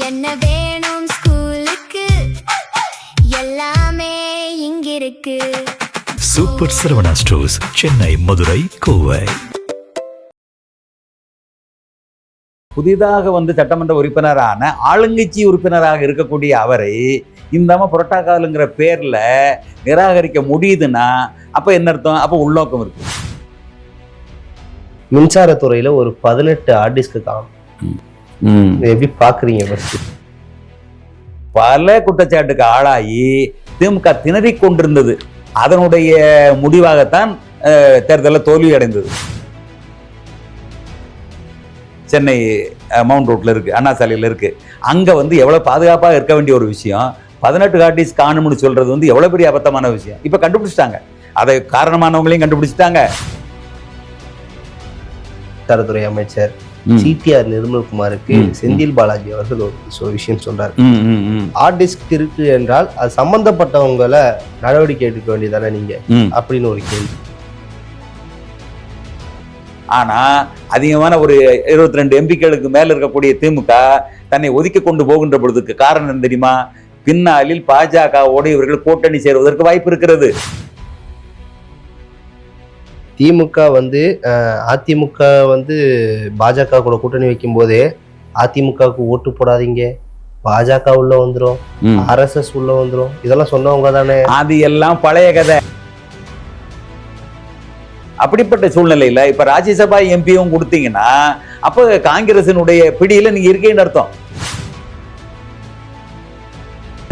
என்ன வேணும் ஸ்கூலுக்கு எல்லாமே இங்கிருக்கு. Super Saravana stores, Chennai, Madurai, Kovai. புதிதாக சட்டமன்ற உறுப்பினரான ஆளுங்கட்சி உறுப்பினராக இருக்கக்கூடிய அவரை இந்த புரோட்டோகாலுங்கிற பேர்ல நிராகரிக்க முடியுதுன்னா அப்ப என்ன அர்த்தம்? அப்ப உள்நோக்கம் இருக்கு. மின்சாரத்துறையில ஒரு 18 ஆர்டிஸ்க்கு காணும். எப்படி பாக்குறீங்க? பல குற்றச்சாட்டுக்கு ஆளாகி திமுக திணறிக் கொண்டிருந்தது. அதனுடைய முடிவாகத்தான் தேர்தலில் தோல்வி அடைந்தது. சென்னை மவுண்ட் ரோட்ல இருக்கு, அண்ணா சாலையில் இருக்கு. அங்க எவ்வளவு பாதுகாப்பாக இருக்க வேண்டிய ஒரு விஷயம் 18 ஆர்டிஸ்ட் காணும்னு சொல்றது எவ்வளவு பெரிய அபத்தமான விஷயம். இப்ப கண்டுபிடிச்சிட்டாங்க, அதை காரணமானவங்களையும் கண்டுபிடிச்சிட்டாங்க. மின்சாரத்துறை அமைச்சர் சிடிஆர் நிர்மல்குமாருக்கு செந்தில் பாலாஜி அவர்கள் ஒரு விஷயம் சொல்றாரு. ஆர்டிஸ்ட் இருக்கு என்றால் அது சம்பந்தப்பட்டவங்களை நடவடிக்கை எடுக்க வேண்டியதானே நீங்க அப்படின்னு ஒரு கேள்வி. ஆனா அதிகமான ஒரு 22 எம்பிக்களுக்கு மேல இருக்கக்கூடிய திமுக தன்னை ஒதுக்கி கொண்டு போகின்ற பொழுதுக்கு காரணம் என்ன தெரியுமா? பின்னாளில் பாஜகவோடு இவர்கள் கூட்டணி சேருவதற்கு வாய்ப்பு இருக்கிறது. திமுக அதிமுக பாஜக கூட கூட்டணி வைக்கும் போதே அதிமுகவுக்கு ஓட்டு போடாதீங்க, பாஜக உள்ள வந்துரும், RSS உள்ள வந்துரும், இதெல்லாம் சொன்னவங்க தானே. அது எல்லாம் பழைய கதை. அப்படிப்பட்ட சூழ்நிலையில இப்ப ராஜ்யசபா எம்பியும் கொடுத்தீங்கன்னா அப்ப காங்கிரசினுடைய பிடியில நீங்க இருக்கீங்கன்னு அர்த்தம்.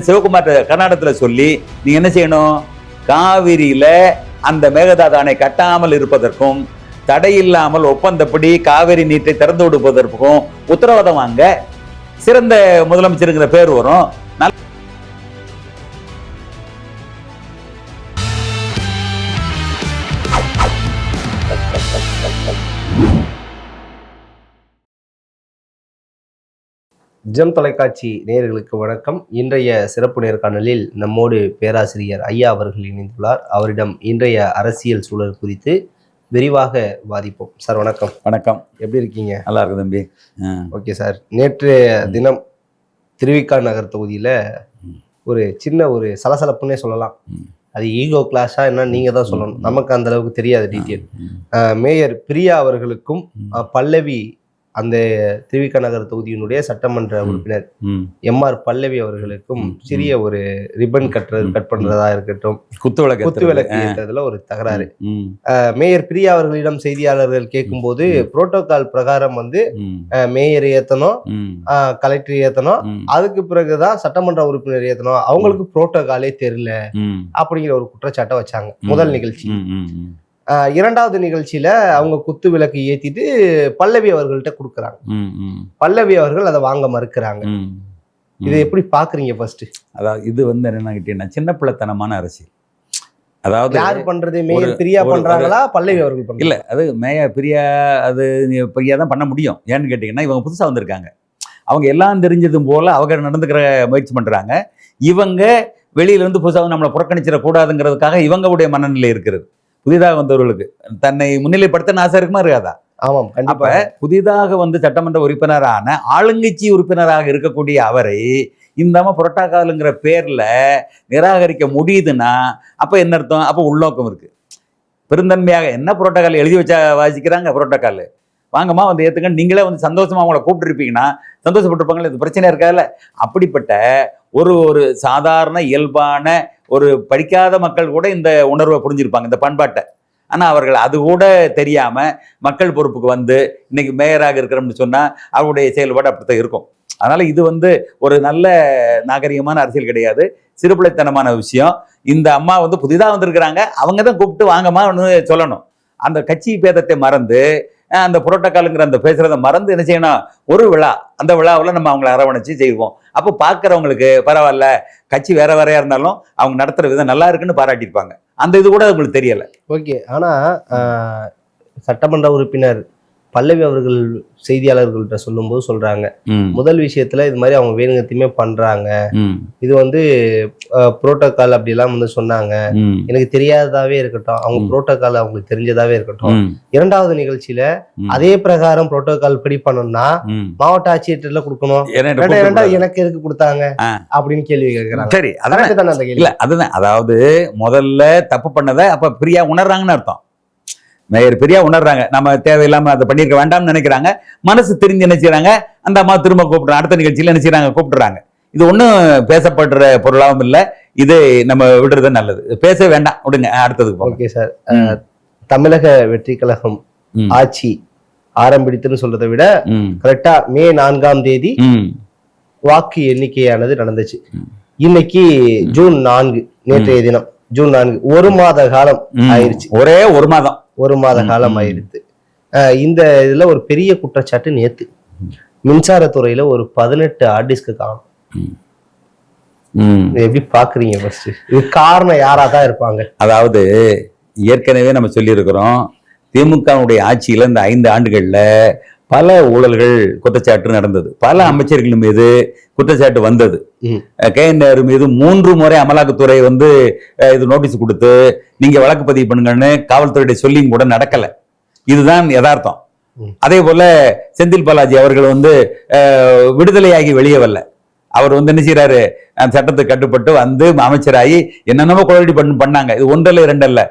சிவகுமார் கர்நாடகத்துல சொல்லி நீங்க என்ன செய்யணும்? காவிரியில அந்த மேகதாது அணை கட்டாமல் இருப்பதற்கும் தடையில்லாமல் ஒப்பந்தப்படி காவிரி நீரை திறந்து விடுவதற்கும் உத்தரவாதம் வாங்க. சிறந்த முதலமைச்சருங்கிற பேர் வரும். ஜெம் தொலைக்காட்சி நேயர்களுக்கு வணக்கம். இன்றைய சிறப்பு நேர்காணலில் நம்மோடு பேராசிரியர் ஐயா அவர்கள் இணைந்துள்ளார். அவரிடம் இன்றைய அரசியல் சூழல் குறித்து விரிவாக வாதிப்போம். சார் வணக்கம். வணக்கம். எப்படி இருக்கீங்க? நல்லா இருக்கு தம்பி. ஓகே சார், நேற்று தினம் திருவிக்கா நகர் தொகுதியில ஒரு சின்ன ஒரு சலசலப்புன்னே சொல்லலாம். அது ஈகோ கிளாஷா என்ன நீங்க தான் சொல்லணும், நமக்கு அந்த அளவுக்கு தெரியாது டீட்டெயில். மேயர் பிரியா அவர்களுக்கும் பல்லவி, அந்த திருவிக்கா நகர் தொகுதியினுடைய சட்டமன்ற உறுப்பினர் MR பல்லவி அவர்களுக்கும் சிறிய ஒரு ரிப்பன் கட் பண்றதா இருக்கட்டும், குத்துவிளக்கு ஏற்றதுல ஒரு தகராறு. மேயர் பிரியா அவர்களிடம் செய்தியாளர்கள் கேட்கும் போது புரோட்டோகால் பிரகாரம் மேயர் ஏத்தணும், கலெக்டர் ஏத்தணும், அதுக்கு பிறகுதான் சட்டமன்ற உறுப்பினர் ஏத்தணும், அவங்களுக்கு புரோட்டோகாலே தெரியல அப்படிங்கிற ஒரு குற்றச்சாட்டை வச்சாங்க முதல் நிகழ்ச்சி. இரண்டாவது நிகழ்ச்சியில அவங்க குத்து விளக்கு ஏத்திட்டு பல்லவி அவர்கள்ட்ட கொடுக்குறாங்க. பல்லவி அவர்கள் அதை வாங்க மறுக்கிறாங்க. இதை எப்படி பாக்குறீங்க? ஃபர்ஸ்ட் அதாவது இது என்னன்னு கேட்டீங்கன்னா சின்ன பிள்ளைத்தனமான அரசியல். அதாவது யார் பண்றது? மேயர் பிரியா பண்றாங்களா, பல்லவி அவர்கள் பண்றாங்க? இல்ல, அது மேயர் பிரியா, அது பிரியா தான் பண்ண முடியும். ஏன்னு கேட்டீங்கன்னா இவங்க புதுசா வந்திருக்காங்க, அவங்க எல்லாம் தெரிஞ்சதும் போல அவங்க நடந்துக்கிற முயற்சி பண்றாங்க. இவங்க வெளியில இருந்து புதுசாக நம்மளை புறக்கணிச்சிடக்கூடாதுங்கிறதுக்காக இவங்களுடைய மனநிலை இருக்கிறது. புதிதாக வந்தவர்களுக்கு தன்னை முன்னிலைப்படுத்த ஆசை இருக்குமா இருக்காதா? ஆமாம், அப்ப புதிதாக சட்டமன்ற உறுப்பினரான ஆளுங்கட்சி உறுப்பினராக இருக்கக்கூடிய அவரை இந்த புரோட்டோகாலுங்கிற பேர்ல நிராகரிக்க முடியுதுன்னா அப்ப என்ன அர்த்தம்? அப்ப உள்நோக்கம் இருக்கு. பெருந்தன்மையாக என்ன புரோட்டோகால் எழுதி வச்சா வாசிக்கிறாங்க? புரோட்டோகால் வாங்கம்மா ஏத்துக்க, நீங்களே சந்தோஷமா அவங்கள கூப்பிட்டுருப்பீங்கன்னா சந்தோஷப்பட்டிருப்பாங்களே, இது பிரச்சனை இருக்காதுல்ல. அப்படிப்பட்ட ஒரு சாதாரண இயல்பான ஒரு படிக்காத மக்கள் கூட இந்த உணர்வை புரிஞ்சிருப்பாங்க, இந்த பண்பாட்டை. ஆனா அவர்கள் அது கூட தெரியாம மக்கள் பொறுப்புக்கு இன்னைக்கு மேயராக இருக்கிறோம்னு சொன்னா அவருடைய செயல்பாடு அப்படித்தான் இருக்கும். அதனால இது ஒரு நல்ல நாகரிகமான அரசியல் கிடையாது, சிறுபிள்ளைத்தனமான விஷயம். இந்த அம்மா புதிதாக வந்திருக்கிறாங்க, அவங்க தான் கூப்பிட்டு வாங்கம்மா சொல்லணும். அந்த கட்சி பேதத்தை மறந்து அந்த புரோட்டோகாலுங்கிற அந்த பேசுறதை மறந்து என்ன செய்யணும்? ஒரு விழா, அந்த விழாவில் நம்ம அவங்களை அரவணைச்சு செய்வோம். அப்போ பார்க்குறவங்களுக்கு பரவாயில்ல, கட்சி வேற வேறையா இருந்தாலும் அவங்க நடத்துற விதம் நல்லா இருக்குன்னு பாராட்டியிருப்பாங்க. அந்த இது கூட உங்களுக்கு தெரியல. ஓகே, ஆனா சட்டமன்ற உறுப்பினர் பல்லவி அவர்கள் செய்தியாளர்கள்ட்ட சொல்லும்போது சொல்றாங்க, முதல் விஷயத்துல இது மாதிரி அவங்க வேணுங்கத்தையுமே பண்றாங்க, இது வந்து புரோட்டோகால் அப்படிலாம் வந்து சொன்னாங்க, எனக்கு தெரியாததாவே இருக்கட்டும், அவங்க புரோட்டோகால் அவங்களுக்கு தெரிஞ்சதாவே இருக்கட்டும். இரண்டாவது நிகழ்ச்சியில அதே பிரகாரம் புரோட்டோகால் படி பண்ணணும்னா மாவட்ட ஆட்சியர்ல கொடுக்கணும், இரண்டாவது எனக்கு எதுக்கு கொடுத்தாங்க அப்படின்னு கேள்வி கேட்கிறாங்க. சரி, அதான் அந்த கேள்வி. இல்ல அதுதான், அதாவது முதல்ல தப்பு பண்ணதை அப்ப பிரியா உணர்றாங்கன்னு அர்த்தம். மேயர் பிரியா உணர்றாங்க, நம்ம தேவையில்லாம அதை பண்ணிருக்க வேண்டாம்னு நினைக்கிறாங்க. மனசு தெரிஞ்சு நினைச்சாங்க, அந்த அம்மா திரும்ப கூப்பிடுறாங்க, அடுத்த நிகழ்ச்சியில நினைச்சாங்க கூப்பிடுறாங்க. இது ஒன்றும் பேசப்படுற பொருளாகவும் இல்லை, இது நம்ம விடுறது நல்லது, பேச வேண்டாம், விடுங்க அடுத்ததுக்கு. ஓகே சார், தமிழக வெற்றி கழகம் ஆட்சி ஆரம்பித்துன்னு சொல்றதை விட கரெக்டா மே 4ஆம் தேதி வாக்கு எண்ணிக்கையானது நடந்துச்சு. இன்னைக்கு ஜூன் 4, நேற்றைய தினம் ஜூன் 4, 1 மாத காலம் ஆயிருச்சு. ஒரே 1 மாத காலம் ஆயிடுது. இந்த இதுல ஒரு பெரிய குற்றச்சாட்டு, நேத்து மின்சாரத்துறையில ஒரு 18 ஆர்டிஸ்க்கு காணும். எப்படி பாக்குறீங்க? ஃபர்ஸ்ட் இது காரணம் யாரா தான் இருப்பாங்க? அதாவது ஏற்கனவே நம்ம சொல்லியிருக்கிறோம், திமுகவுடைய ஆட்சியில இந்த 5 ஆண்டுகள்ல பல ஊழல்கள் குற்றச்சாட்டு நடந்தது, பல அமைச்சர்கள் மீது குற்றச்சாட்டு வந்தது. KNR மீது 3 முறை அமலாக்கத்துறை வந்து இது நோட்டீஸ் கொடுத்து நீங்க வழக்கு பதிவு பண்ணுங்கன்னு காவல்துறையுடைய சொல்லியும் கூட நடக்கல. இதுதான் யதார்த்தம். அதே போல செந்தில் பாலாஜி அவர்கள் வந்து விடுதலையாகி வெளியே வரல. அவர் வந்து என்ன செய்யறாரு, சட்டத்துக்கு கட்டுப்பட்டு வந்து அமைச்சராகி என்னென்னமோ குளறுபடி பண்ணாங்க. இது 1 இல்ல 2 இல்ல,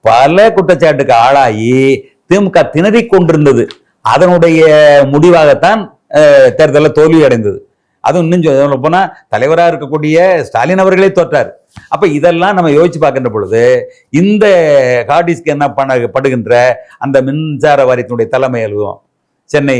பல குற்றச்சாட்டுக்கு ஆளாகி திமுக திணறி கொண்டிருந்தது. அதனுடைய முடிவாகத்தான் தேர்தலில் தோல்வி அடைந்தது. அதுவும் இன்னும் சொல்ல போனா தலைவராக இருக்கக்கூடிய ஸ்டாலின் அவர்களே தோற்றார். அப்ப இதெல்லாம் நம்ம யோசிச்சு பார்க்கின்ற பொழுது இந்த ஹார்டிஸ்க்கு என்ன படுகின்ற அந்த மின்சார வாரியத்தினுடைய தலைமை அலுவலகம் சென்னை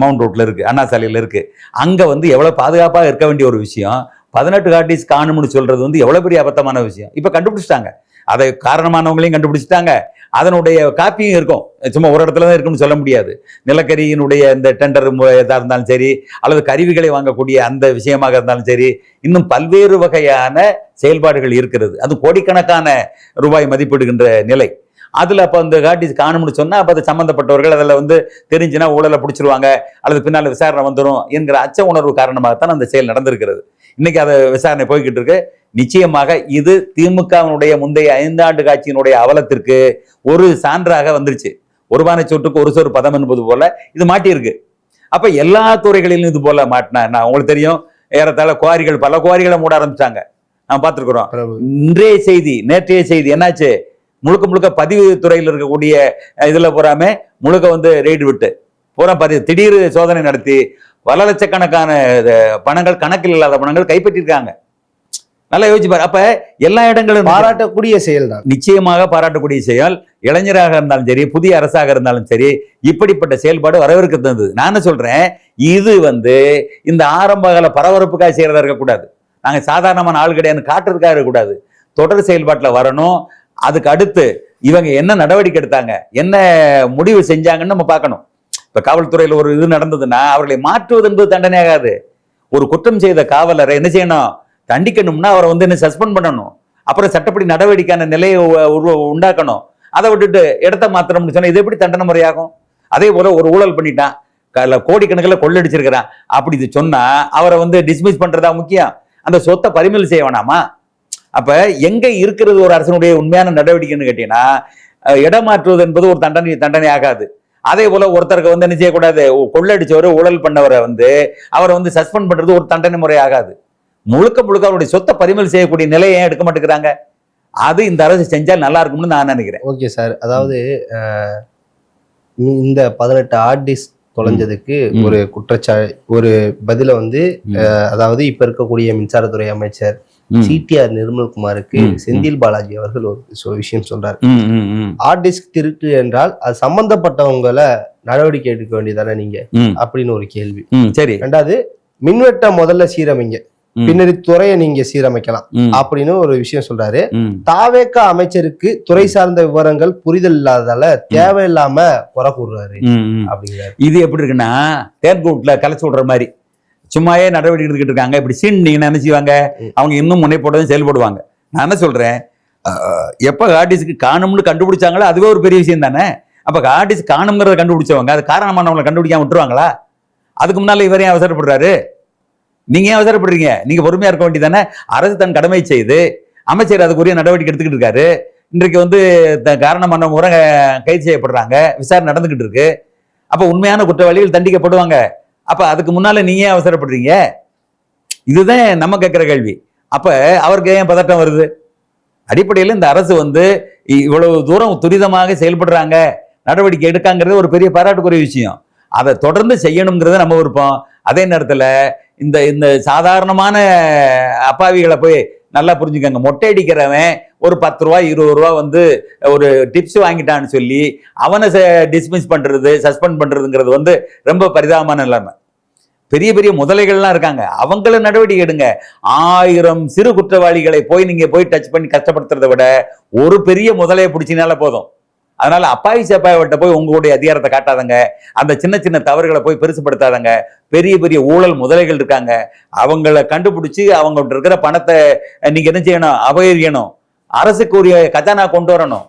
மவுண்ட் ரோட்ல இருக்கு, அண்ணா சாலையில இருக்கு. அங்க வந்து எவ்வளவு பாதுகாப்பாக இருக்க வேண்டிய ஒரு விஷயம் 18 ஹார்டிஸ்க் காணும்னு சொல்றது வந்து எவ்வளவு பெரிய அபத்தமான விஷயம். இப்ப கண்டுபிடிச்சிட்டாங்க, அதை காரணமானவங்களையும் கண்டுபிடிச்சிட்டாங்க, அதனுடைய காப்பியும் இருக்கும். சும்மா ஒரு இடத்துல தான் இருக்குன்னு சொல்ல முடியாது. நிலக்கரியினுடைய இந்த டெண்டர் இதாக இருந்தாலும் சரி, அல்லது கருவிகளை வாங்கக்கூடிய அந்த விஷயமாக இருந்தாலும் சரி, இன்னும் பல்வேறு வகையான செயல்பாடுகள் இருக்கிறது. அது கோடிக்கணக்கான ரூபாய் மதிப்பிடுகின்ற நிலை. அதுல அப்ப அந்த ஹார்டிஸ்க் காணும்னு சொன்னா அப்ப அது சம்பந்தப்பட்டவர்கள் அதில் வந்து தெரிஞ்சுன்னா ஊழலை பிடிச்சிருவாங்க அல்லது பின்னால விசாரணை வந்துடும் என்கிற அச்ச உணர்வு காரணமாகத்தான் அந்த செயல் நடந்திருக்கிறது. இன்னைக்கு அதை விசாரணை போய்கிட்டு இருக்கு. நிச்சயமாக இது திமுகவினுடைய முந்தைய 5 ஆண்டு காட்சியினுடைய அவலத்திற்கு ஒரு சான்றாக வந்துருச்சு. ஒரு பானை சொட்டுக்கு ஒரு சோறு பதம் என்பது போல இது மாட்டியிருக்கு. அப்ப எல்லா துறைகளிலும் இது போல மாட்டினா உங்களுக்கு தெரியும், ஏறத்தாழ குவாரிகள், பல குவாரிகளை மூட ஆரம்பிச்சாங்க, நாம் பார்த்துருக்குறோம். இன்றைய செய்தி, நேற்றைய செய்தி என்னாச்சு, முழுக்க முழுக்க பதிவு துறையில் இருக்கக்கூடிய இதுல பூராமே முழுக்க வந்து ரெய்டு விட்டு பூரா திடீர் சோதனை நடத்தி பல லட்சக்கணக்கான பணங்கள், கணக்கில் இல்லாத பணங்கள் கைப்பற்றிருக்காங்க. நல்லா யோசிச்சு பாரு. அப்ப எல்லா இடங்களும் பாராட்டக்கூடிய செயல் தான், நிச்சயமாக பாராட்டக்கூடிய செயல். இளைஞராக இருந்தாலும் சரி, புதிய அரசாக இருந்தாலும் சரி, இப்படிப்பட்ட செயல்பாடு வரவேற்க தந்தது. நான் என்ன சொல்றேன், இது வந்து இந்த ஆரம்ப கால பரபரப்புக்காக செய்யறதா இருக்கக்கூடாது, நாங்க சாதாரணமான ஆள் கிடையாதுன்னு காட்டுறதுக்காக இருக்கக்கூடாது. தொடர் செயல்பாட்டில் வரணும். அதுக்கு அடுத்து இவங்க என்ன நடவடிக்கை எடுத்தாங்க, என்ன முடிவு செஞ்சாங்கன்னு நம்ம பார்க்கணும். இப்ப காவல்துறையில் ஒரு இது நடந்ததுன்னா அவர்களை மாற்றுவது என்பது தண்டனையாகாது. ஒரு குற்றம் செய்த காவலரை என்ன செய்யணும், தண்டிக்கணும்னா அவரை வந்து என்ன சஸ்பெண்ட் பண்ணணும், அப்புறம் சட்டப்படி நடவடிக்கையான நிலையை உண்டாக்கணும். அதை விட்டுட்டு இடத்த மாத்திரம்னு சொன்னா இது எப்படி தண்டனை முறையாகும்? அதே போல ஒரு ஊழல் பண்ணிட்டான், கோடிக்கணக்கில் கொள்ளடிச்சிருக்கிறான், அப்படி இது சொன்னா அவரை வந்து டிஸ்மிஸ் பண்றதா முக்கியம், அந்த சொத்தை பறிமுதல் செய்ய வேணாமா? அப்ப எங்க இருக்கிறது ஒரு அரசனுடைய உண்மையான நடவடிக்கைன்னு கேட்டீங்கன்னா, இடமாற்றுவது என்பது ஒரு தண்டனை ஆகாது. அதே போல ஒருத்தருக்கு வந்து என்ன செய்யக்கூடாது, கொள்ளடிச்சவரை ஊழல் பண்ணவரை வந்து அவரை வந்து சஸ்பெண்ட் பண்றது ஒரு தண்டனை முறை ஆகாது. முழுக்க முழுக்க அவருடைய சொத்தை பறிமுதல் செய்யக்கூடிய நிலையை ஏன் எடுக்க மாட்டேங்கிறாங்க? அது இந்த அரசு செஞ்சால் நல்லா இருக்கும்னு நான் நினைக்கிறேன். ஓகே சார், அதாவது இந்த 18 ஆர்டிஸ்க் தொலைஞ்சதுக்கு ஒரு ஒரு பதில வந்து அதாவது இப்ப இருக்கக்கூடிய மின்சாரத்துறை அமைச்சர் CTR நிர்மல்குமாருக்கு செந்தில் பாலாஜி அவர்கள் ஒரு விஷயம் சொல்றாரு. ஆர்டிஸ்க் திருட்டு என்றால் அது சம்பந்தப்பட்டவங்களை நடவடிக்கை எடுக்க வேண்டியதானே நீங்க அப்படின்னு ஒரு கேள்வி. சரி. ரெண்டாவது, மின்வெட்ட முதல்ல சீரமைங்க, பின்னாடி துறையை நீங்க சீரமைக்கலாம் அப்படின்னு ஒரு விஷயம் சொல்றாரு. தாவேக அமைச்சருக்கு துறை சார்ந்த விவரங்கள் புரிதல் இல்லாததால தேவையில்லாம குறை கூறுறாரு அப்படிங்கிறாரு. இது எப்படி இருக்குன்னா, தேர்கூட்ல கலைச்சு விடுற மாதிரி சும்மாவே நடவடிக்கை எடுத்துக்கிட்டு இருக்காங்க. இப்படி சீன் என்ன செய்வாங்க, அவங்க இன்னும் முனைப்போட்டதும் செயல்படுவாங்க. நான் என்ன சொல்றேன், எப்ப ஹார்டிஸ்க்கு காணும்னு கண்டுபிடிச்சாங்களோ அதுவே ஒரு பெரிய விஷயம் தானே. அப்ப ஆர்டிஸ்ட் காணுங்கிறத கண்டுபிடிச்சவங்க அது காரணமானவங்களை கண்டுபிடிக்காம விட்டுருவாங்களா? அதுக்கு முன்னால இவர் ஏன் அவசரப்படுறாரு? நீங்க ஏன் அவசரப்படுறீங்க? நீங்க பொறுமையா இருக்க வேண்டியதானே. அரசு தன் கடமை செய்து அமைச்சர் அதுக்குரிய நடவடிக்கை எடுத்துக்கிட்டு இருக்காரு. இன்றைக்கு வந்து காரணமானவங்க கைது செய்யப்படுறாங்க, விசாரணை நடந்துகிட்டு இருக்கு. அப்ப உண்மையான குற்றவாளிகள் தண்டிக்கப்படுவாங்க. அப்ப அதுக்கு முன்னால நீங்க ஏன் அவசரப்படுறீங்க? இதுதான் நம்ம கேட்கிற கேள்வி. அப்ப அவருக்கு ஏன் பதட்டம் வருது? அடிப்படையில் இந்த அரசு வந்து இவ்வளவு தூரம் துரிதமாக செயல்படுறாங்க, நடவடிக்கை எடுக்காங்கிறது ஒரு பெரிய பாராட்டுக்குரிய விஷயம். அதை தொடர்ந்து செய்யணுங்கிறத நம்ம விருப்பம். அதே நேரத்தில் இந்த இந்த சாதாரணமான அப்பாவிகளை போய் நல்லா புரிஞ்சுக்கங்க. மொட்டை அடிக்கிறவன் ஒரு 10 ரூபா 20 ரூபா வந்து ஒரு டிப்ஸ் வாங்கிட்டான்னு சொல்லி அவனை டிஸ்மிஸ் பண்றது, சஸ்பெண்ட் பண்றதுங்கிறது வந்து ரொம்ப பரிதாபமான நிலைமை. பெரிய பெரிய முதலைகள்லாம் இருக்காங்க, அவங்கள நடவடிக்கை எடுங்க. 1000 சிறு குற்றவாளிகளை போய் நீங்க போய் டச் பண்ணி கஷ்டப்படுத்துறதை விட ஒரு பெரிய முதலையை பிடிச்சினால போதும். அதனால அப்பாவி சேப்பாய்கிட்ட போய் உங்களுடைய அதிகாரத்தை காட்டாதங்க. அந்த சின்ன சின்ன தவறுகளை போய் பெருசுப்படுத்தாதங்க. பெரிய பெரிய ஊழல் முதலைகள் இருக்காங்க, அவங்கள கண்டுபிடிச்சு அவங்கள்ட்ட இருக்கிற பணத்தை நீங்க என்ன செய்யணும்? அபகரிக்கணும். அரசுக்கு உரிய கஜானா கொண்டு வரணும்.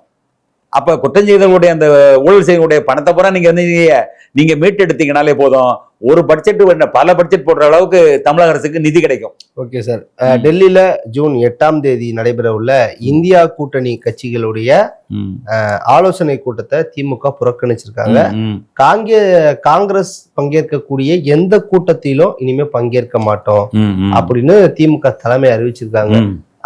அப்ப குற்றம் செய்தவங்களுடைய அந்த ஊழல் செய்யக்கூடிய பணத்தை பூரா நீங்க வந்து நீங்க மீட்டெடுத்தீங்கனாலே போதும். ஒரு பட்ஜெட் பல பட்ஜெட் போடுற அளவுக்கு தமிழக அரசுக்கு நிதி கிடைக்கும். Okay sir. டெல்லியில ஜூன் 8ஆம் தேதி நடைபெற உள்ள இந்தியா கூட்டணி கட்சிகளுடைய ஆலோசனை கூட்டத்தை திமுக புறக்கணிச்சிருக்காங்க. காங்கிரஸ் பங்கேற்கக்கூடிய எந்த கூட்டத்திலும் இனிமே பங்கேற்க மாட்டோம் அப்படின்னு திமுக தலைமை அறிவிச்சிருக்காங்க.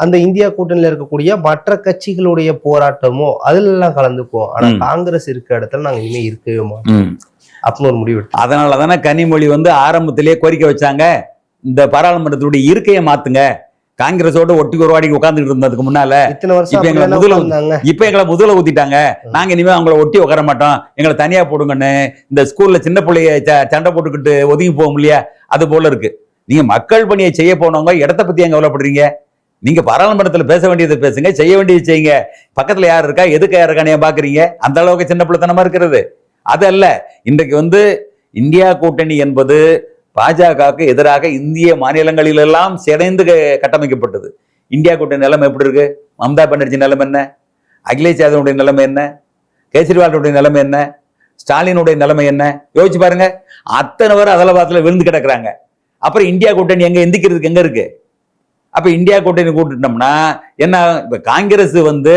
அந்த இந்தியா கூட்டணியில இருக்கக்கூடிய மற்ற கட்சிகளுடைய போராட்டமோ அதுல எல்லாம் கலந்துக்குவோம், ஆனா காங்கிரஸ் இருக்க இடத்துல நாங்க இனிமே இருக்கவே மாட்டோம் அப்படின்னு ஒரு முடிவு எடுத்தோம். அதனாலதானே கனிமொழி வந்து ஆரம்பத்திலேயே கோரிக்கை வச்சாங்க, இந்த பாராளுமன்றத்துடைய இருக்கையை மாத்துங்க. காங்கிரஸோட ஒட்டி ஒரு வாடிக்கு உட்கார்ந்துட்டு இருந்ததுக்கு முன்னால இத்தனை வருஷம் இப்ப எங்களை முதல்ல ஊத்திட்டாங்க, நாங்க இனிமே அவங்கள ஒட்டி உட்கார மாட்டோம், எங்களை தனியா போடுங்கன்னு இந்த ஸ்கூல்ல சின்ன பிள்ளைய சண்டை போட்டுக்கிட்டு ஒதுங்கி போகும் இல்லையா, அது போல இருக்கு. நீங்க மக்கள் பணியை செய்ய போனவங்க இடத்த பத்தி ஏன் கவலைப்படுறீங்க? நீங்க பாராளுமன்றத்தில் பேச வேண்டியது பேசுங்க, செய்ய வேண்டியது செய்யுங்க. பக்கத்துல யார் இருக்கா, எதுக்கு யார் இருக்கானே பாக்குறீங்க? அந்த அளவுக்கு சின்ன பிள்ளைத்தனமா இருக்கிறது அது அல்ல. இன்றைக்கு வந்து இந்தியா கூட்டணி என்பது பாஜகவுக்கு எதிராக இந்திய மாநிலங்களிலெல்லாம் சிறைந்து கட்டமைக்கப்பட்டது. இந்தியா கூட்டணி நிலைமை எப்படி இருக்கு? மம்தா பானர்ஜி நிலைமை என்ன? அகிலேஷ் யாதவனுடைய நிலைமை என்ன? கேஜ்ரிவாலுடைய நிலைமை என்ன? ஸ்டாலினுடைய நிலைமை என்ன? யோசிச்சு பாருங்க. அத்தனை பேர் அதலபாத்துல விழுந்து கிடக்குறாங்க. அப்புறம் இந்தியா கூட்டணி எங்க எந்திக்கிறதுக்கு எங்க இருக்கு? அப்ப இந்தியா கூட்டணி கூட்டிட்டோம்னா என்ன? இப்ப காங்கிரஸ் வந்து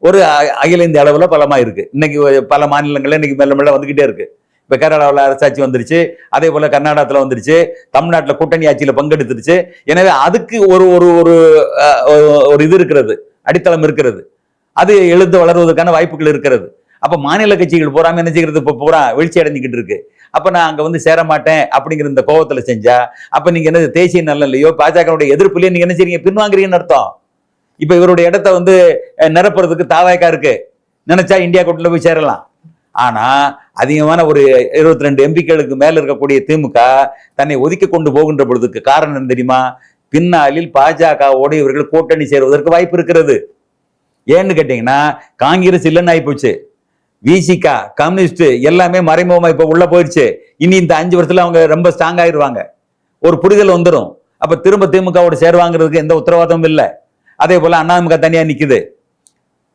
ஒரு அகில இந்திய அளவுல பலமா இருக்கு. இன்னைக்கு பல மாநிலங்கள்ல இன்னைக்கு மெல்ல மெல்ல வந்துகிட்டே இருக்கு. இப்ப கேரளாவில் அரசாட்சி வந்துருச்சு, அதே போல கர்நாடகத்துல வந்துருச்சு, தமிழ்நாட்டில் கூட்டணி ஆட்சியில பங்கெடுத்துருச்சு. எனவே அதுக்கு ஒரு ஒரு ஒரு இது இருக்கிறது, அடித்தளம் இருக்கிறது. அது எழுந்து வளர்வதற்கான வாய்ப்புகள் இருக்கிறது. அப்ப மாநில கட்சிகள் பூராம என்ன செய்கிறது? இப்ப பூரா வீழ்ச்சி அடைஞ்சுக்கிட்டு இருக்கு. அப்ப நான் அங்க வந்து சேர மாட்டேன் அப்படிங்கிற இந்த கோபத்துல செஞ்சா அப்ப நீங்க என்ன தேசிய நல்ல இல்லையோ பாஜகவுடைய எதிர்ப்புலயே நீங்க என்ன செய்றீங்க? பின்வாங்குறீங்கன்னு அர்த்தம். இப்ப இவருடைய இடத்த வந்து நிரப்புறதுக்கு தாவாய்க்கா இருக்கு, நினைச்சா இந்தியா கூட்டணியில போய் சேரலாம். ஆனா அதிகமான ஒரு 22 எம்பிக்களுக்கு மேல இருக்கக்கூடிய திமுக தன்னை ஒதுக்கி கொண்டு போகின்ற பொழுதுக்கு காரணம் என்ன தெரியுமா? பின்னாளில் பாஜகவோடு இவர்கள் கூட்டணி சேருவதற்கு வாய்ப்பு இருக்கிறது. ஏன்னு கேட்டீங்கன்னா காங்கிரஸ் இல்லைன்னு ஆகி போச்சு, விசிகா கம்யூனிஸ்ட் எல்லாமே மறைமுகமா இப்ப உள்ள போயிடுச்சு. இனி இந்த 5 வருஷத்துல அவங்க ரொம்ப ஸ்ட்ராங் ஆயிடுவாங்க, ஒரு புரிதல் வந்துடும். அப்ப திரும்ப திமுகவோட சேருவாங்கிறதுக்கு எந்த உத்தரவாதமும் இல்லை. அதே போல அண்ணாதிமுக தனியா நிக்குது,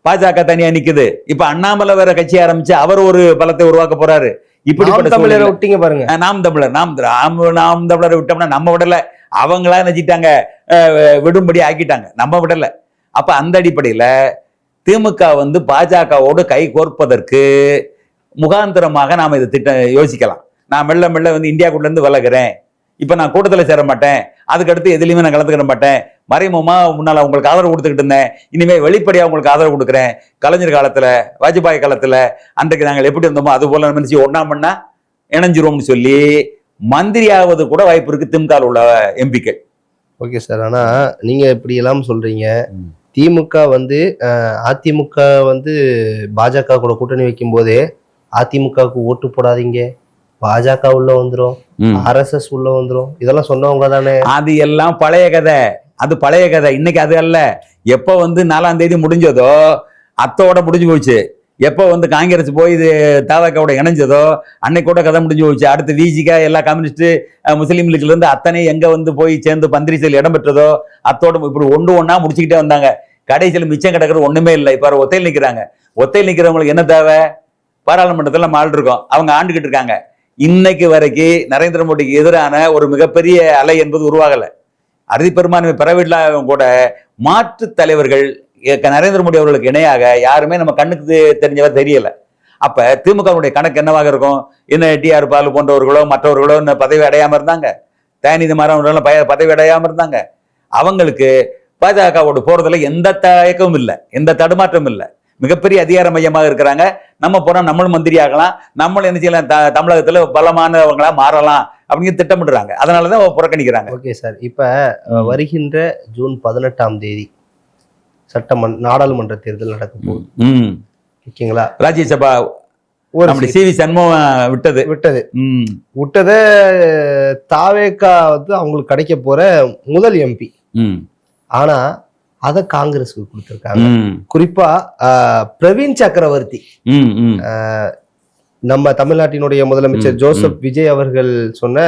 பாஜக தனியா நிக்குது. இப்ப அண்ணாமலை வேற கட்சி ஆரம்பிச்சு அவர் ஒரு பலத்தை உருவாக்க போறாரு. இப்படிப்பட்ட தமிழரை விட்டீங்க பாருங்க. நாம் தமிழரை விட்டோம்னா நம்ம விடல, அவங்களா நினைச்சிட்டாங்க விடும்படி ஆக்கிட்டாங்க, நம்ம விடல. அப்ப அந்த அடிப்படையில திமுக வந்து பாஜகவோடு கை கோர்ப்பதற்கு முகாந்திரமாக நாம இதை யோசிக்கலாம். நான் மெல்ல மெல்ல வந்து இந்தியா கூட்டல இருந்து விலகிறேன், இப்ப நான் கூட்டத்தில் சேர மாட்டேன், அதுக்கடுத்து எதுலையுமே நான் கலந்துக்கிட மாட்டேன், மறைமுகமா முன்னால உங்களுக்கு ஆதரவு கொடுத்துக்கிட்டு இருந்தேன், இனிமே வெளிப்படையா உங்களுக்கு ஆதரவு கொடுக்குறேன். கலைஞர் காலத்துல வாஜ்பாய் காலத்துல அன்றைக்கு நாங்கள் எப்படி இருந்தோமோ அது போல நினைச்சு ஒன்னா பண்ணா இணைஞ்சிருவோம்னு சொல்லி மந்திரியாவது கூட வாய்ப்பு இருக்கு திமுக உள்ள எம்பிக்கள். Okay sir. ஆனா நீங்க இப்படி எல்லாம் சொல்றீங்க, திமுக வந்து அதிமுக வந்து பாஜக கூட கூட்டணி வைக்கும் போதே அதிமுகவுக்கு ஓட்டு போடாதீங்க, பாஜக உள்ள வந்துரும், RSS உள்ள வந்துரும், இதெல்லாம் சொன்னவங்க தானே. அது எல்லாம் பழைய கதை, அது பழைய கதை. இன்னைக்கு அது அல்ல. எப்ப வந்து 4ஆம் தேதி முடிஞ்சதோ அத்தோட முடிஞ்சு போச்சு. எப்போ வந்து காங்கிரஸ் போய் இது தாவகவோட இணைஞ்சதோ அன்னைக்கு கூட கதை முடிஞ்சு போச்சு. அடுத்து விசிகா எல்லா கம்யூனிஸ்ட் முஸ்லீம் லீக்ல இருந்து அத்தனை எங்க வந்து போய் சேர்ந்து பந்திரிசையில் இடம் பெற்றதோ அத்தோட இப்படி ஒண்ணா முடிச்சுக்கிட்டே வந்தாங்க. கடைசியில் மிச்சம் கிடக்கிறது ஒண்ணுமே இல்லை. இப்ப ஒத்தையில் நிக்கிறாங்க. ஒத்தையில் நிக்கிறவங்களுக்கு என்ன தேவை? பாராளுமன்றத்தில் நம்ம ஆள் இருக்கோம், அவங்க ஆண்டுகிட்டு இருக்காங்க. இன்னைக்கு வரைக்கும் நரேந்திர மோடிக்கு எதிரான ஒரு மிகப்பெரிய அலை என்பது உருவாகலை. அறுதி பெரும்பான்மை பெறவில்லாத கூட மாற்று தலைவர்கள் நரேந்திர மோடி அவர்களுக்கு இணையாக யாருமே நம்ம கண்ணுக்கு தெரிஞ்சவர் தெரியல. அப்ப திமுகவுடைய கணக்கு என்னவாக இருக்கும்? என்ன டிஆர் பாலு போன்றவர்களோ மற்றவர்களோ பதவி அடையாம இருந்தாங்க, தயாநிதி மாறன் பதவி அடையாம இருந்தாங்க. அவங்களுக்கு பாஜகவோட போறதுல எந்த தயக்கமும் இல்லை, எந்த தடுமாற்றமும் இல்லை. மிகப்பெரிய அதிகார மையமாக இருக்கிறாங்க. நம்ம போனா நம்மளும் மந்திரி ஆகலாம், நம்மளும் என்ன செய்யலாம், தமிழகத்துல பலமானவங்களா மாறலாம் அப்படின்னு திட்டமிடுறாங்க. அதனாலதான் புறக்கணிக்கிறாங்க. ஓகே சார், இப்ப வருகின்ற ஜூன் 18 நாடாளுமன்ற தேர்தல் நடக்க போகுது. ஓகேங்களா? ராஜ்யசபா சிவி சண்முகம் விட்டத தாவேகா வந்து அவங்களுக்கு கிடைக்க போற முதல் எம்பி. ஆனா அத காங்கிரஸுக்கு கொடுத்திருக்காங்க. குறிப்பா பிரவீன் சக்கரவர்த்தி, நம்ம தமிழ்நாட்டினுடைய முதலமைச்சர் ஜோசப் விஜய் அவர்கள் சொன்ன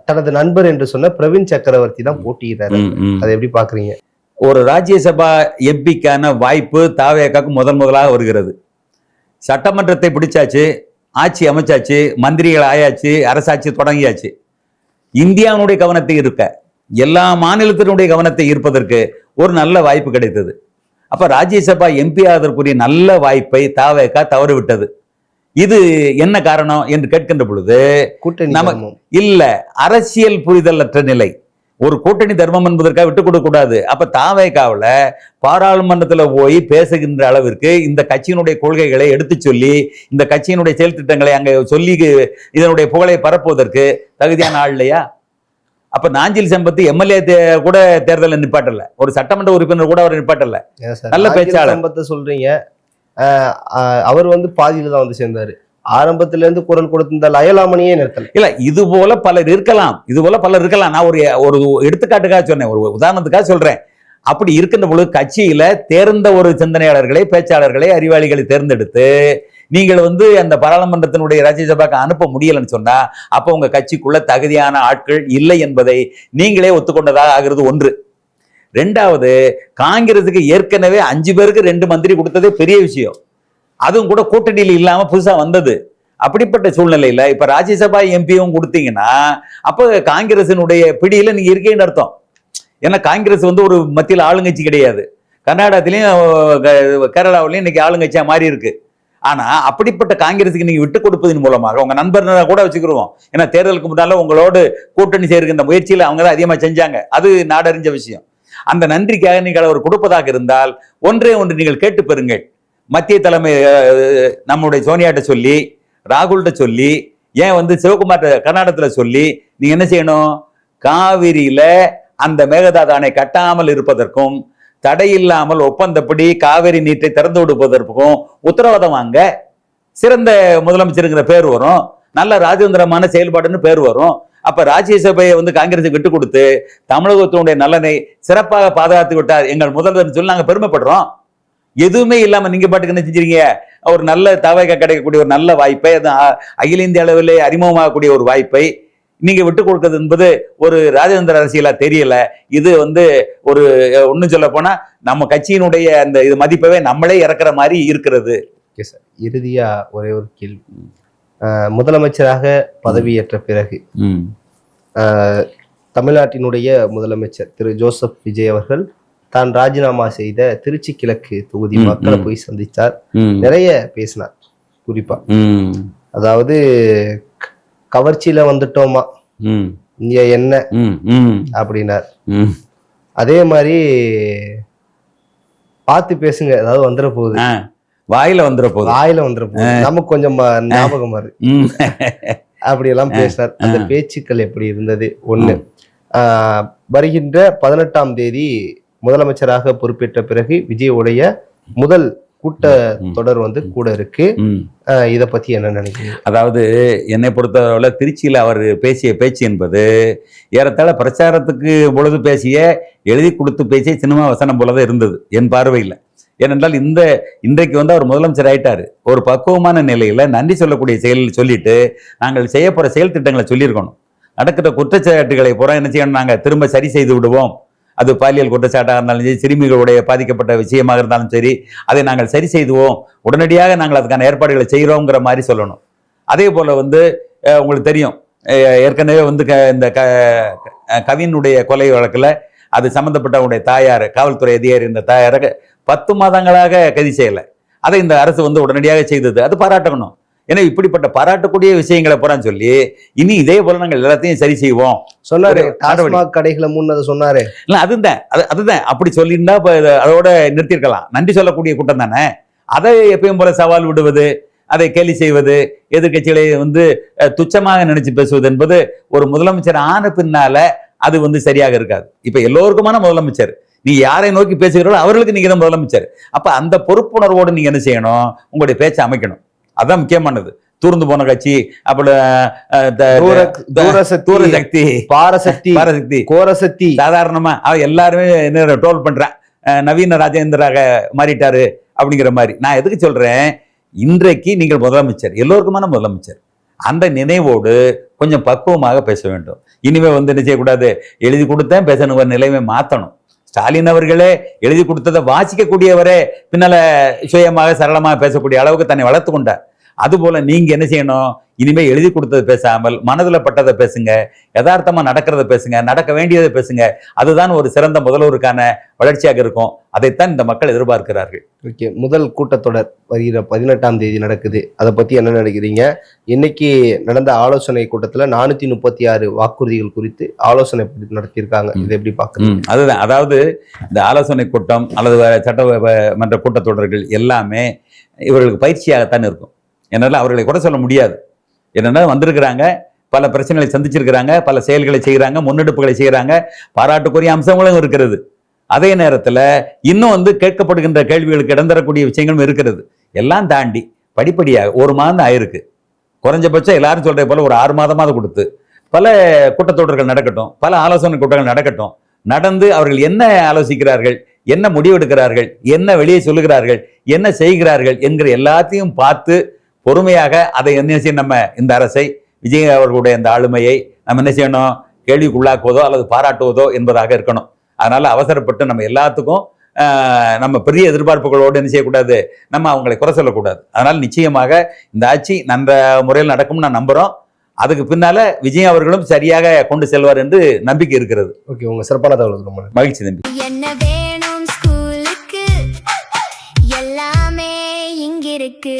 தனது நண்பர் என்று சொன்ன பிரவீன் சக்கரவர்த்தி தான் போட்டியிட்டாரு. அதை எப்படி பாக்குறீங்க? ஒரு ராஜ்யசபா எம்பிக்கான வாய்ப்பு தாவேகாக்கு முதலாக வருகிறது. சட்டமன்றத்தை பிடிச்சாச்சு, ஆட்சி அமைச்சாச்சு, மந்திரிகள் ஆயாச்சு, அரசாட்சி தொடங்கியாச்சு. இந்தியாவுடைய கவனத்தை இருக்க, எல்லா மாநிலத்தினுடைய கவனத்தை ஈர்ப்பதற்கு ஒரு நல்ல வாய்ப்பு கிடைத்தது. அப்ப ராஜ்யசபா எம்பி ஆவதற்குரிய நல்ல வாய்ப்பை தாவேகா தவறிவிட்டது. இது என்ன காரணம் என்று கேட்கின்ற பொழுது நமக்கு இல்ல, அரசியல் புரிதலற்ற நிலை. ஒரு கூட்டணி தர்மம் என்பதற்காக விட்டுக் கொடுக்க கூடாது. அப்ப தாவேகாவுல பாராளுமன்றத்துல போய் பேசுகின்ற அளவிற்கு இந்த கட்சியினுடைய கொள்கைகளை எடுத்து சொல்லி, இந்த கட்சியினுடைய செயல் திட்டங்களை அங்க சொல்லி இதனுடைய புகழை பரப்புவதற்கு தகுதியான ஆள் இல்லையா? அப்ப நாஞ்சில் சம்பத்து எம்எல்ஏ கூட தேர்தலில் நிப்பாட்டல, ஒரு சட்டமன்ற உறுப்பினர் கூட அவர் நிப்பாட்டல. நல்ல பேச்சாளர் சம்பத்தை சொல்றீங்க. அவர் வந்து பாதியில தான் வந்து சேர்ந்தாரு. ஆரம்பத்துல இருந்து குரல் கொடுத்திருந்த அயலாமணியே நிறுத்தல. இல்ல, இது போல பலர் இருக்கலாம், நான் ஒரு எடுத்துக்காட்டுக்காக சொன்னேன், ஒரு உதாரணத்துக்காக சொல்றேன். அப்படி இருக்கின்ற பொழுது கட்சியில தேர்ந்த ஒரு சிந்தனையாளர்களை, பேச்சாளர்களை, அறிவாளிகளை தேர்ந்தெடுத்து நீங்கள் வந்து அந்த பாராளுமன்றத்தினுடைய ராஜ்யசபாக்கு அனுப்ப முடியலன்னு சொன்னா அப்ப உங்க கட்சிக்குள்ள தகுதியான ஆட்கள் இல்லை என்பதை நீங்களே ஒத்துக்கொண்டதாக ஆகிறது ஒன்று. ரெண்டாவது, காங்கிரஸுக்கு ஏற்கனவே 5 பேருக்கு 2 மந்திரி கொடுத்ததே பெரிய விஷயம். அதுவும் கூட கூட்டணியில் இல்லாம புதுசா வந்தது. அப்படிப்பட்ட சூழ்நிலையில இப்ப ராஜ்யசபா எம்பியும் கொடுத்தீங்கன்னா அப்ப காங்கிரசினுடைய பிடியில நீங்க இருக்கீங்கன்னு அர்த்தம். ஏன்னா காங்கிரஸ் வந்து ஒரு மத்தியில் ஆளுங்கட்சி கிடையாது. கர்நாடகத்திலையும் கேரளாவிலையும் இன்னைக்கு ஆளுங்கட்சியா மாறி இருக்கு. ஆனா அப்படிப்பட்ட காங்கிரஸுக்கு நீங்க விட்டுக் கொடுப்பதன் மூலமாக உங்க நண்பர் கூட வச்சுக்கிருவோம். ஏன்னா தேர்தலுக்கு முன்னால உங்களோடு கூட்டணி சேர்க்கின்ற முயற்சியில அவங்க தான் அதிகமா செஞ்சாங்க, அது நாடறிஞ்ச விஷயம். அந்த நன்றிக்காக நீங்கள் அவர் கொடுப்பதாக இருந்தால் ஒன்றே ஒன்று நீங்கள் கேட்டு பெறுங்கள். மத்திய தலைமை நம்முடைய சோனியாட்ட சொல்லி, ராகுல்கிட்ட சொல்லி, ஏன் வந்து சிவகுமார் கர்நாடகத்துல சொல்லி நீங்க என்ன செய்யணும், காவிரியில அந்த மேகதாது அணை கட்டாமல் இருப்பதற்கும் தடையில்லாமல் ஒப்பந்தப்படி காவிரி நீரை திறந்து விடுவதற்கும் உத்தரவாதம் வாங்க. சிறந்த முதலமைச்சருங்கிற பேர் வரும், நல்ல ராஜேந்திரமான செயல்பாடுன்னு பேர் வரும். அப்ப ராஜ்யசபையை வந்து காங்கிரஸுக்கு விட்டு கொடுத்து தமிழகத்தினுடைய நலனை சிறப்பாக பாதுகாத்து விட்டார் எங்கள் முதல்வர் சொல்லி நாங்க பெருமைப்படுறோம். எதுவுமே இல்லாம நீங்க பாட்டுக்கு என்ன செஞ்சீங்க, ஒரு நல்ல தவக கிடைக்கக்கூடிய ஒரு நல்ல வாய்ப்பை, அது அகில இந்திய அளவிலே அறிமுகமாகக்கூடிய ஒரு வாய்ப்பை நீங்க விட்டு கொடுக்கிறது என்பது ஒரு ராஜேந்திர அரசியலா தெரியல. இது வந்து ஒரு ஒன்னும் சொல்ல போனா நம்ம கட்சியினுடைய அந்த இது மதிப்பவே நம்மளே இறக்குற மாதிரி இருக்கிறது. இறுதியா ஒரே ஒரு கேள்வி. முதலமைச்சராக பதவியேற்ற பிறகு தமிழ்நாட்டினுடைய முதலமைச்சர் திரு ஜோசப் விஜய் அவர்கள் தான் ராஜினாமா செய்த திருச்சி கிழக்கு தொகுதி மக்களை போய் சந்திச்சார், நிறைய பேசினார். குறிப்பா அதாவது கவர்ச்சியில வந்துட்டோமா இங்க என்ன அப்படின்னார். அதே மாதிரி பார்த்து பேசுங்க, ஏதாவது வந்துட போகுது, வாயில வந்துட போகுது, நமக்கு கொஞ்சம் ஞாபகம் வருது அப்படி எல்லாம் பேசினார். அந்த பேச்சுக்கள் எப்படி இருந்தது? ஒண்ணு, வருகின்ற 18 முதலமைச்சராக பொறுப்பேற்ற பிறகு விஜயோடைய முதல் கூட்ட தொடர் வந்து கூட இருக்கு. இதை பத்தி என்ன நினைக்கிறீங்க? அதாவது என்னை பொறுத்தவரை திருச்சியில் அவர் பேசிய பேச்சு என்பது ஏறத்தாழ பிரச்சாரத்துக்கு பொழுது பேசிய, எழுதி கொடுத்து பேசிய சினிமா வசனம் போலதான் இருந்தது என் பார்வையில். ஏனென்றால் இன்றைக்கு வந்து அவர் முதலமைச்சர் ஆயிட்டாரு. ஒரு பக்குவமான நிலையில நன்றி சொல்லக்கூடிய செயல் சொல்லிட்டு நாங்கள் செய்ய போற செயல் திட்டங்களை சொல்லியிருக்கணும். நடக்கிற குற்றச்சாட்டுகளை பூரா என்ன செய்யணும், நாங்கள் திரும்ப சரி செய்து விடுவோம், அது பாலியல் குற்றச்சாட்டாக இருந்தாலும் சரி, சிறுமிகளுடைய பாதிக்கப்பட்ட விஷயமாக இருந்தாலும் சரி, அதை நாங்கள் சரி செய்துவோம், உடனடியாக நாங்கள் அதுக்கான ஏற்பாடுகளை செய்கிறோங்கிற மாதிரி சொல்லணும். அதே போல் வந்து உங்களுக்கு தெரியும், ஏற்கனவே வந்து இந்த கவினுடைய கொலை வழக்கில் அது சம்மந்தப்பட்டவங்களுடைய தாயார், காவல்துறை அதிகாரி இந்த தாயாரை 10 மாதங்களாக கைது செய்யலை. அதை இந்த அரசு வந்து உடனடியாக செய்தது, அது பாராட்டணும். ஏன்னா இப்படிப்பட்ட பாராட்டக்கூடிய விஷயங்களை போறான்னு சொல்லி இனி இதே போல நாங்கள் எல்லாத்தையும் சரி செய்வோம் சொன்னாரு. டாஸ்மாக் கடைகளை முன்னதை சொன்னாரு. இல்ல அதுதான் அப்படி சொல்லியிருந்தா அதோட நிறுத்திருக்கலாம். நன்றி சொல்லக்கூடிய கூட்டம் தானே. அதை எப்பயும் போல சவால் விடுவது, அதை கேலி செய்வது, எதிர்கட்சிகளை வந்து துச்சமாக நினைச்சு பேசுவது என்பது ஒரு முதலமைச்சர் ஆன பின்னால அது வந்து சரியாக இருக்காது. இப்ப எல்லோருக்குமான முதலமைச்சர், நீ யாரை நோக்கி பேசுகிறீர்களோ அவர்களுக்கு நீங்க தான் முதலமைச்சர். அப்ப அந்த பொறுப்புணர்வோடு நீங்க என்ன செய்யணும், உங்களுடைய பேச்சை அமைக்கணும். அதான் முக்கியமான. தூர்ந்து போன கட்சி, தூரசக்தி, பாரசக்தி, கோரசக்தி, சாதாரணமா எல்லாருமே என்ன டோல் பண்றேன், நவீன ராஜேந்திராக மாறிட்டாரு அப்படிங்கிற மாதிரி. நான் எதுக்கு சொல்றேன், இன்றைக்கு நீங்கள் முதலமைச்சர், எல்லோருக்குமான முதலமைச்சர். அந்த நினைவோடு கொஞ்சம் பக்குவமாக பேச வேண்டும். இனிமே வந்து என்ன செய்யக்கூடாது, எழுதி கொடுத்தேன் பேசணும் நிலைமை மாற்றணும். ஸ்டாலின் அவர்களே எழுதி கொடுத்ததை வாசிக்கக்கூடியவரே பின்னால சுயமாக சரளமாக பேசக்கூடிய அளவுக்கு தன்னை வளர்த்து கொண்டார். அதுபோல நீங்க என்ன செய்யணும், இனிமே எழுதி கொடுத்ததை பேசாமல் மனதில் பட்டதை பேசுங்க, யதார்த்தமா நடக்கிறத பேசுங்க, நடக்க வேண்டியதை பேசுங்க. அதுதான் ஒரு சிறந்த முதல்வருக்கான வளர்ச்சியாக இருக்கும். அதைத்தான் இந்த மக்கள் எதிர்பார்க்கிறார்கள். ஓகே, முதல் கூட்டத்தொடர் வருகிற 18ஆம் தேதி நடக்குது. அதை பத்தி என்ன நினைக்கிறீங்க? இன்னைக்கு நடந்த ஆலோசனை கூட்டத்துல 436 வாக்குறுதிகள் குறித்து ஆலோசனை நடத்தியிருக்காங்க. இதை எப்படி பார்க்குறீங்க? அதுதான், அதாவது இந்த ஆலோசனை கூட்டம் அல்லது சட்டமன்ற கூட்டத்தொடர்கள் எல்லாமே இவர்களுக்கு பயிற்சியாகத்தான் இருக்கும். என்னால் அவர்களை கூட சொல்ல முடியாது. என்னன்னா வந்திருக்கிறாங்க, பல பிரச்சனைகளை சந்திச்சிருக்கிறாங்க, பல செயல்களை செய்கிறாங்க, முன்னெடுப்புகளை செய்கிறாங்க, பாராட்டுக்குரிய அம்சங்களும் இருக்கிறது. அதே நேரத்தில் இன்னும் வந்து கேட்கப்படுகின்ற கேள்விகளுக்கு இடம் தரக்கூடிய விஷயங்களும் இருக்கிறது. எல்லாம் தாண்டி படிப்படியாக 1 மாதம் ஆயிருக்கு. குறைஞ்சபட்சம் எல்லாரும் சொல்ற போல ஒரு 6 மாதமாவது கொடுத்து பல கூட்டத்தொடர்கள் நடக்கட்டும், பல ஆலோசனை கூட்டங்கள் நடக்கட்டும். நடந்து அவர்கள் என்ன ஆலோசிக்கிறார்கள், என்ன முடிவெடுக்கிறார்கள், என்ன வெளியே சொல்லுகிறார்கள், என்ன செய்கிறார்கள் என்கிற எல்லாத்தையும் பார்த்து பொறுமையாக அதை என்ன செய்யணும், நம்ம இந்த அரசை, விஜய் அவர்களுடைய அந்த ஆளுமையை நம்ம என்ன செய்யணும், கேள்விக்குள்ளாக்குவதோ அல்லது பாராட்டுவதோ என்பதாக இருக்கணும். அதனால அவசரப்பட்டு நம்ம எல்லாத்துக்கும் நம்ம பெரிய எதிர்பார்ப்புகளோடு என்ன செய்யக்கூடாது, நம்ம அவங்களை குறை சொல்லக்கூடாது. அதனால நிச்சயமாக இந்த ஆட்சி நன்ற முறையில் நடக்கும்னு நான் நம்புறோம். அதுக்கு பின்னால விஜய் அவர்களும் சரியாக கொண்டு செல்வார் என்று நம்பிக்கை இருக்கிறது. ஓகே, உங்க சிறப்பான தகவல் ரொம்ப மகிழ்ச்சி தம்பி. என்ன வேணும் ஸ்கூலுக்கு, எல்லாமே இங்க இருக்கு.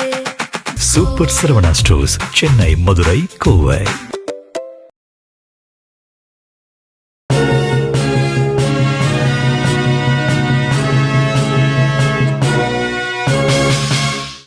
Super Saravana stores, Chennai, Madurai, Kovai.